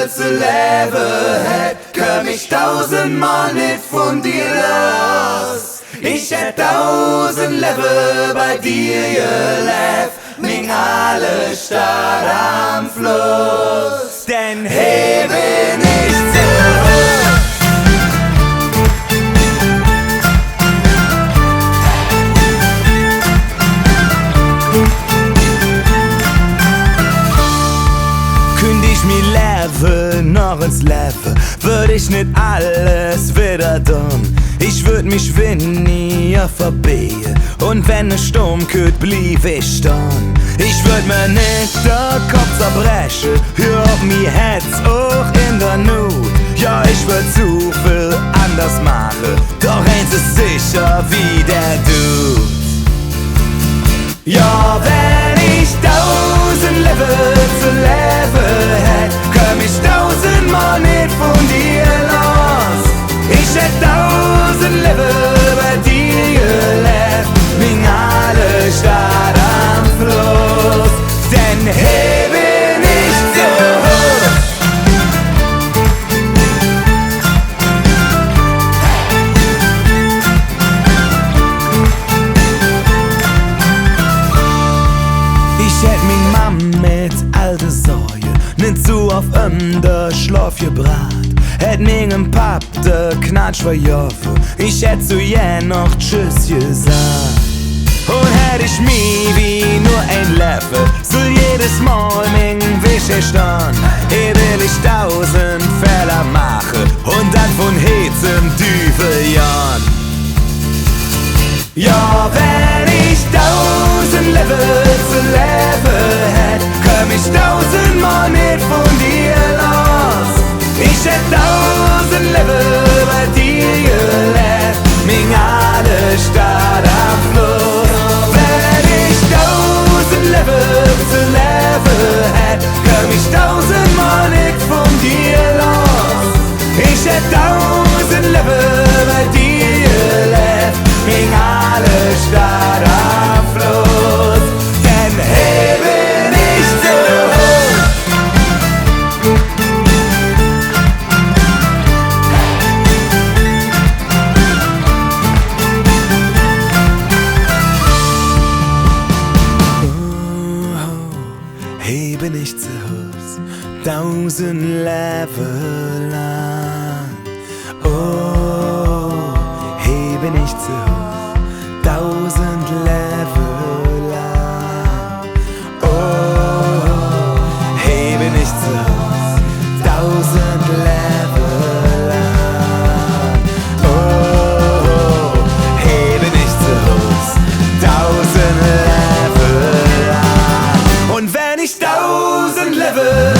Level zu Level hätt, komm ich 1000-mal nicht von dir los. Ich hätt 1000 Level bei dir gelebt, ming alle Stadt am Fluss. Denn hey, bin ich zu hoch. Kündig mi Level noch ins Level, würd ich nicht alles wieder tun. Ich würd mich weniger verbehen und wenn ne Sturm kürt, blieb ich dann. Ich würd mir nicht der Kopf zerbrechen, hör auf mi Herz auch in der Not. Ja, ich würd zu viel anders machen, doch eins ist sicher wie der Dude. Ja, wenn ich 1000 Level zu Level hätt, komm ich 1000-mal nicht von dir los. Ich hätt 1000 Level bei dir gelebt, ming alle Stadt am Fluss. Denn hey, bin ich so hoch. Ich hätt min Mam mit alte Säue nicht so auf der Schlaf gebracht. Hätt mingem Pap de Knatsch verjoffe, ich hätt zu ihr noch Tschüss gesagt. Und hätt ich mi wie nur ein Löffel, so jedes Mal ming Wische stand. Will ich 1000 Fehler machen und dann von Hetzem Düveljan. Ja, wenn ich 1000 Level zu Level hätt, komm ich 1000-mal nicht von dir los. Ich hätt 1000 Level bei dir gelebt, ming alle Stadt am Fluss. Wenn ich 1000 Level zu Level hätt, komm ich 1000-mal nicht von dir los. Ich hätt 1000 Level bei dir gelebt, ming alle Stadt am Fluss. Denn hey, bin ich so hoch. Hey, bin ich zu hoch, 1000 Level lang. Oh, hey, bin ich zu hoch, 1000 Level lang. Oh, hey, bin ich zu hoch, 1000 Level lang. Oh, hey, bin ich zu hoch, 1000 Level lang. Und wenn ich 1000 Level